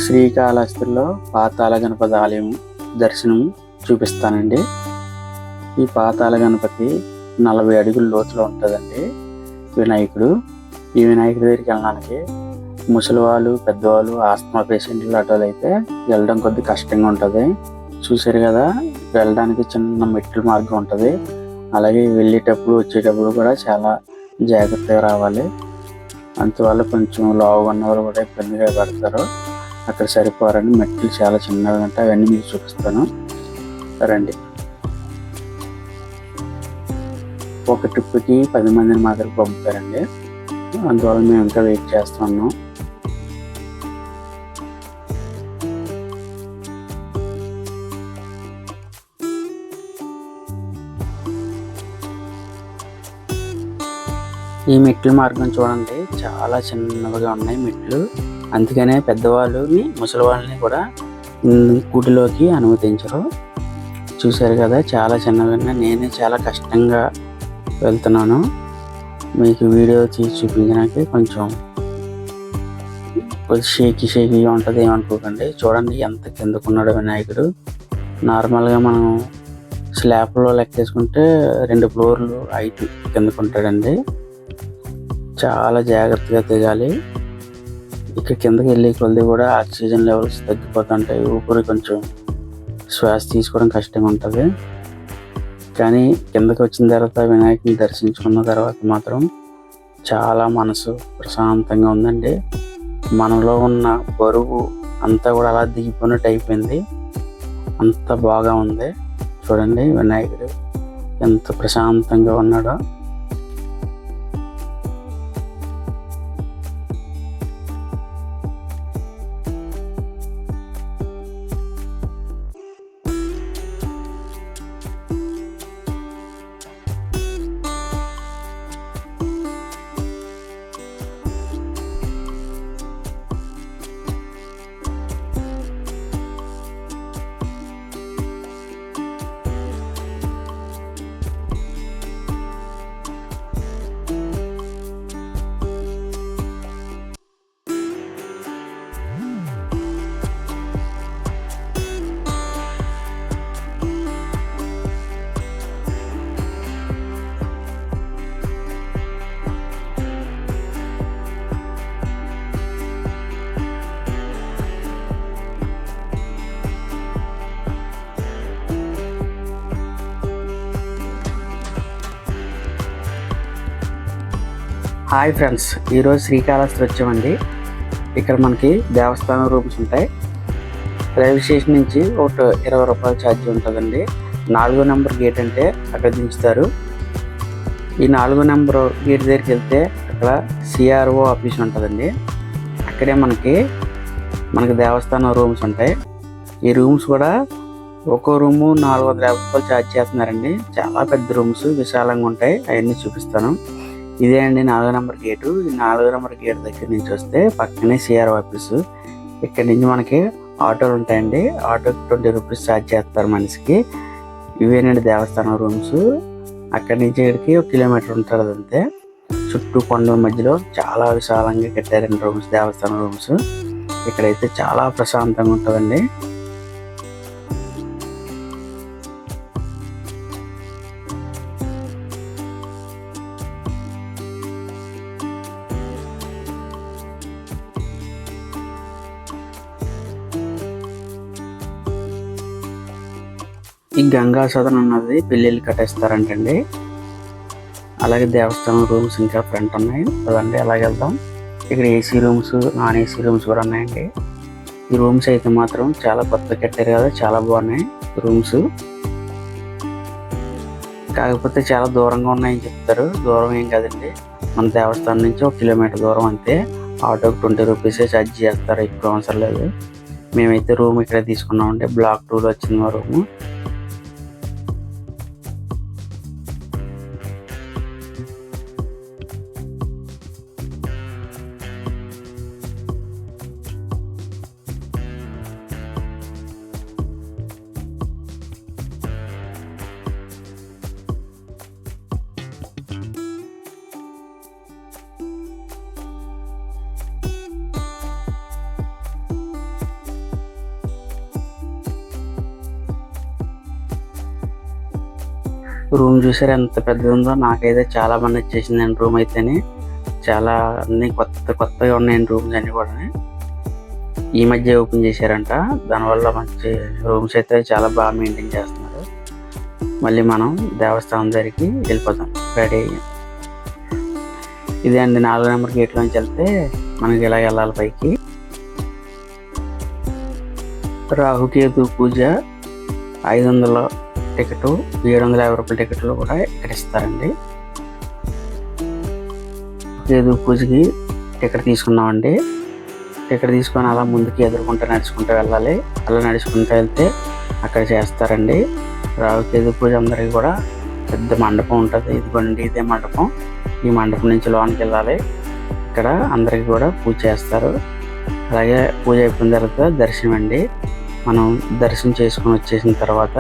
శ్రీకాళహస్తిలో పాతాళ గణపతి ఆలయం దర్శనం చూపిస్తానండి. ఈ పాతాళ గణపతి 40 అడుగుల లోతులో ఉంటుందండి వినాయకుడు. ఈ వినాయకుడి దగ్గరికి వెళ్ళడానికి ముసలి వాళ్ళు, పెద్దవాళ్ళు, ఆస్తమా పేషెంట్లు అటోలు అయితే వెళ్ళడం కొద్ది కష్టంగా ఉంటుంది. చూసారు కదా, వెళ్ళడానికి చిన్న మెట్ల మార్గం ఉంటుంది. అలాగే వెళ్ళేటప్పుడు వచ్చేటప్పుడు కూడా చాలా జాగ్రత్తగా రావాలి. అందువల్ల కొంచెం లావుగా ఉన్న వాళ్ళు కూడా ఇబ్బందిగా పడతారు. అక్కడ సరిపోరని మెట్లు చాలా చిన్నగా ఉంటాయి. అవన్నీ మీకు చూపిస్తాను రండి. ఒక ట్రిప్కి 10 మందిని మాత్రం పంపుతారండి. అందువల్ల మేము ఇంకా వెయిట్ చేస్తున్నాం. ఈ మెట్ల మార్గం చూడండి, చాలా చిన్నగా ఉన్నాయి మెట్లు. అందుకనే పెద్దవాళ్ళని, ముసలి వాళ్ళని కూడా గుడిలోకి అనుమతించరు. చూశారు కదా, చాలా చిన్నగా. నేనే చాలా కష్టంగా వెళ్తున్నాను. మీకు వీడియో తీసి చూపించడానికి కొంచెం షేకీగా ఉంటుంది, ఏమనుకోకండి. చూడండి ఎంత కిందకున్నాడు వినాయకుడు. నార్మల్గా మనం స్లాబ్లో లెక్కేసుకుంటే 2 ఫ్లోర్లు హైట్ కిందకుంటాడండి. చాలా జాగ్రత్తగా దిగాలి. ఇక్కడ కిందకి వెళ్ళే కొద్ది కూడా ఆక్సిజన్ లెవెల్స్ తగ్గిపోతుంటాయి. ఊపిరి కొంచెం శ్వాస తీసుకోవడం కష్టంగా ఉంటుంది. కానీ కిందకి వచ్చిన తర్వాత వినాయకుని దర్శించుకున్న తర్వాత మాత్రం చాలా మనసు ప్రశాంతంగా ఉందండి. మనలో ఉన్న బరువు అంతా కూడా అలా దిగిపోయినట్టు అయిపోయింది. అంత బాగా ఉంది. చూడండి వినాయకుడు ఎంత ప్రశాంతంగా ఉన్నాడో. హాయ్ ఫ్రెండ్స్, ఈరోజు శ్రీకాళహస్తి వచ్చామండి. ఇక్కడ మనకి దేవస్థానం రూమ్స్ ఉంటాయి. రైల్వే స్టేషన్ నుంచి ఒక 20 రూపాయలు ఛార్జీ ఉంటుందండి. 4వ నెంబర్ గేట్ అంటే అక్కడ దించుతారు. ఈ 4వ నెంబర్ గేట్ దగ్గరికి వెళ్తే అక్కడ సిఆర్ఓ ఆఫీస్ ఉంటుందండి. అక్కడే మనకి దేవస్థానం రూమ్స్ ఉంటాయి. ఈ రూమ్స్ కూడా ఒక్కో రూము 450 రూపాయలు ఛార్జ్ చేస్తున్నారండి. చాలా పెద్ద రూమ్స్, విశాలంగా ఉంటాయి. అవన్నీ చూపిస్తాను. ఇదే అండి 4వ నెంబర్ గేటు. ఈ 4వ నెంబర్ గేట్ దగ్గర నుంచి వస్తే పక్కనే సిఆర్ఓ ఆఫీసు. ఇక్కడ నుంచి మనకి ఆటోలు ఉంటాయండి. ఆటోకి 20 రూపీస్ ఛార్జ్ చేస్తారు మనిషికి. ఇవేనండి దేవస్థానం రూమ్స్. అక్కడి నుంచి ఇక్కడికి 1 కిలోమీటర్ ఉంటుంది అంతే. చుట్టూ కొండల మధ్యలో చాలా విశాలంగా కట్టారండి రూమ్స్, దేవస్థానం రూమ్స్. ఇక్కడైతే చాలా ప్రశాంతంగా ఉంటుందండి. ఈ గంగా సదన్ అన్నది పెళ్ళిళ్ళు కట్టేస్తారంటండి. అలాగే దేవస్థానం రూమ్స్ ఇంకా ఫ్రంట్ ఉన్నాయి కదండి. అలాగే వెళ్దాం. ఇక్కడ AC rooms, non AC rooms కూడా ఉన్నాయండి. ఈ రూమ్స్ అయితే మాత్రం చాలా కొత్త కట్టారు కదా, చాలా బాగున్నాయి రూమ్స్. కాకపోతే చాలా దూరంగా ఉన్నాయని చెప్తారు. దూరం ఏం కాదండి, మన దేవస్థానం నుంచి 1 కిలోమీటర్ దూరం అంతే. ఆటోకి 20 రూపీసే ఛార్జ్ చేస్తారు, ఎక్కువ అవసరం లేదు. మేమైతే రూమ్ ఇక్కడ తీసుకున్నామండి. బ్లాక్ 2లో వచ్చింది మా రూము. రూమ్ చూసారు ఎంత పెద్దది ఉందో. నాకైతే చాలా మంది వచ్చేసిందండి రూమ్ అయితేనే. చాలా అన్ని కొత్తగా ఉన్నాయండి రూమ్స్ అన్నీ కూడా. ఈ మధ్య ఓపెన్ చేశారంట. దానివల్ల మంచి రూమ్స్ అయితే చాలా బాగా మెయింటైన్ చేస్తున్నారు. మళ్ళీ మనం దేవస్థానం దగ్గరికి వెళ్ళిపోతాం రెడీ అయ్యి. ఇదే అండి 4 నెంబర్ గేట్లోంచి వెళ్తే మనకి ఇలా వెళ్ళాలి పైకి. రాహుకేతు పూజ 500 టికెట్, 750 రూపాయల టికెట్లు కూడా ఇక్కడ ఇస్తారండి. కేతు పూజకి టికెట్ తీసుకున్నామండి. టికెట్ తీసుకొని అలా ముందుకి ఎదుర్కొంటూ నడుచుకుంటూ వెళ్ళాలి. అలా నడుచుకుంటూ వెళ్తే అక్కడ చేస్తారండి రాహుకేతు పూజ. అందరికీ కూడా పెద్ద మండపం ఉంటుంది. ఇదిగోండి ఇదే మండపం. ఈ మండపం నుంచి లోనికి వెళ్ళాలి. ఇక్కడ అందరికీ కూడా పూజ చేస్తారు. అలాగే పూజ అయిపోయిన తర్వాత దర్శనం అండి. మనం దర్శనం చేసుకుని వచ్చేసిన తర్వాత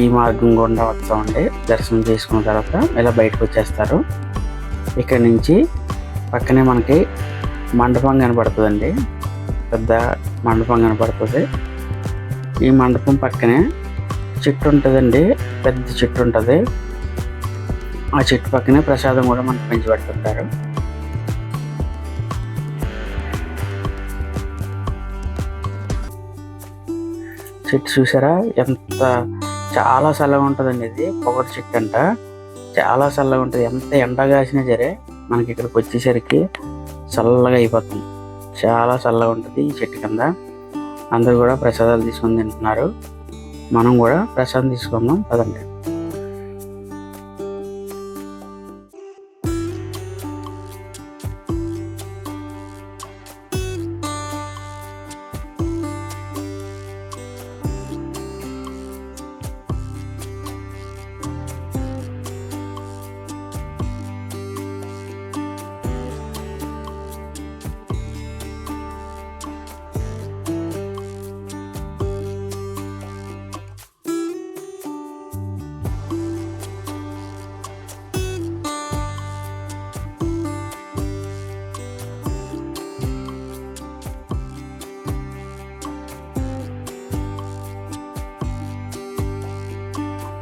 ఈ మార్గం గుండా వస్తామండి. దర్శనం చేసుకున్న తర్వాత ఇలా బయటకు వచ్చేస్తారు. ఇక్కడ నుంచి పక్కనే మనకి మండపం కనపడుతుందండి. పెద్ద మండపం కనపడుతుంది. ఈ మండపం పక్కనే చెట్టు ఉంటుందండి. పెద్ద చెట్టు ఉంటుంది. ఆ చెట్టు పక్కనే ప్రసాదం కూడా మనకు పెంచి పెడుతుంటారు. చెట్టు చూసారా ఎంత చాలా చల్లగా ఉంటుందండి. ఇది పొగటి చెట్టు అంట. చాలా చల్లగా ఉంటుంది. ఎంత ఎండ కాసినా సరే మనకి ఇక్కడికి వచ్చేసరికి చల్లగా అయిపోతుంది. చాలా చల్లగా ఉంటుంది ఈ చెట్టు కింద. అందరూ కూడా ప్రసాదాలు తీసుకొని తింటున్నారు. మనం కూడా ప్రసాదం తీసుకుందాం పదండి.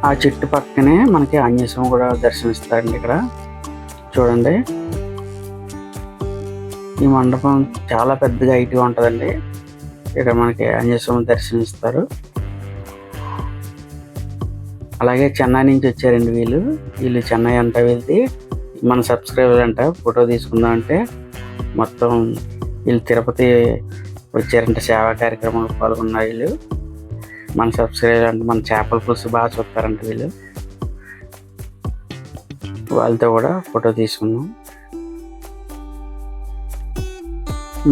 ఆ చెట్టు పక్కనే మనకి ఆంజనేయ స్వామి కూడా దర్శనమిస్తారండి. ఇక్కడ చూడండి. ఈ మండపం చాలా పెద్దగా హైట్గా ఉంటుందండి. ఇక్కడ మనకి ఆంజనేయ స్వామి దర్శనమిస్తారు. అలాగే చెన్నై నుంచి వచ్చారండి వీళ్ళు చెన్నై అంట. వీళ్ళది మన సబ్స్క్రైబర్ అంట. ఫోటో తీసుకుందాం అంటే మొత్తం వీళ్ళు తిరుపతి వచ్చారంట. సేవా కార్యక్రమంలో పాల్గొన్నారు వీళ్ళు. మన సబ్స్క్రైబర్ అంటే మన చేపల పులుసు బాగా చూస్తారంట వీళ్ళు. వాళ్ళతో కూడా ఫోటో తీసుకున్నాం.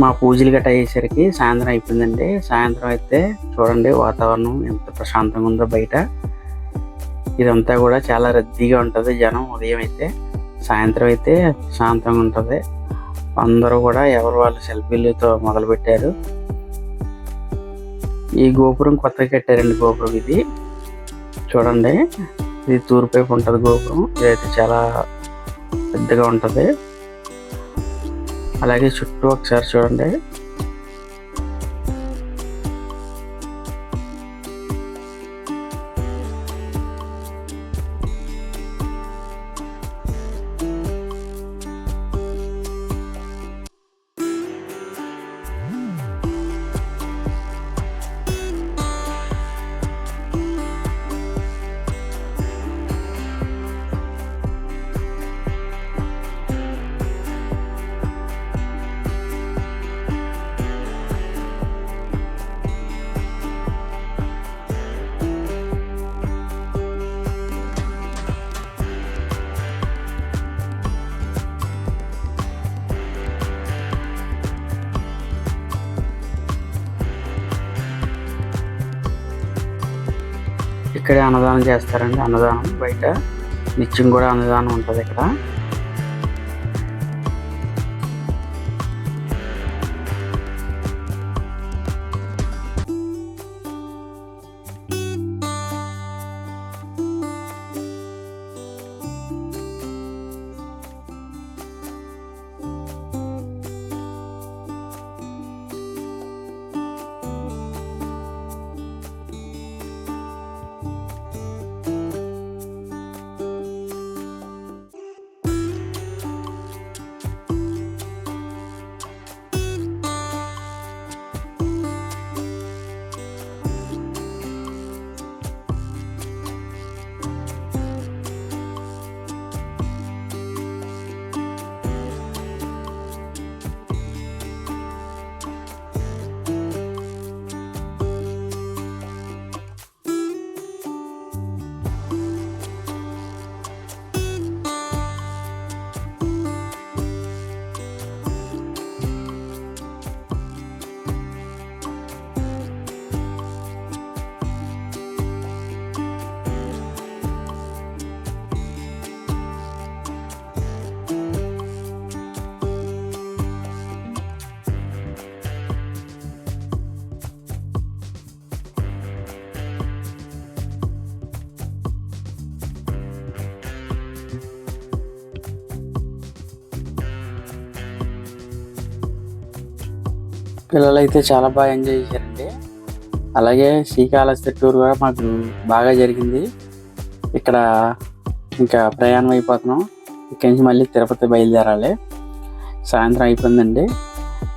మా పూజలు గట్ట అయ్యేసరికి సాయంత్రం అయిపోయిందండి. సాయంత్రం అయితే చూడండి వాతావరణం ఎంత ప్రశాంతంగా ఉందో బయట. ఇదంతా కూడా చాలా రద్దీగా ఉంటుంది జనం. ఉదయం అయితే, సాయంత్రం అయితే శాంతంగా ఉంటుంది. అందరూ కూడా ఎవరు వాళ్ళు సెల్ఫీలతో మొదలుపెట్టారు. ఈ గోపురం కొత్తగా కట్టారండి. గోపురం ఇది చూడండి. ఇది తూర్పు వైపు ఉంటుంది గోపురం. ఇదైతే చాలా పెద్దగా ఉంటుంది. అలాగే చుట్టూ ఒకసారి చూడండి. ఇక్కడే అన్నదానం చేస్తారండి. అన్నదానం బయట నిత్యం కూడా అన్నదానం ఉంటుంది ఇక్కడ. పిల్లలు అయితే చాలా బాగా ఎంజాయ్ చేశారండి. అలాగే శ్రీకాళహస్తి టూర్ కూడా మాకు బాగా జరిగింది. ఇక్కడ ఇంకా ప్రయాణం అయిపోతున్నాం. ఇక్కడి నుంచి మళ్ళీ తిరుపతి బయలుదేరాలి. సాయంత్రం అయిపోయిందండి,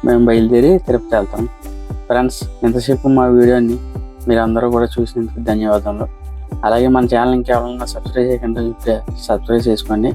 మేము బయలుదేరి తిరుపతి వెళ్తాం. ఫ్రెండ్స్, ఎంతసేపు మా వీడియోని మీరు అందరూ కూడా చూసినందుకు ధన్యవాదాలు. అలాగే మన ఛానల్ ఇంకెవరైనా సబ్స్క్రైబ్ చేయకుండా చూస్తే సబ్స్క్రైబ్ చేసుకోండి.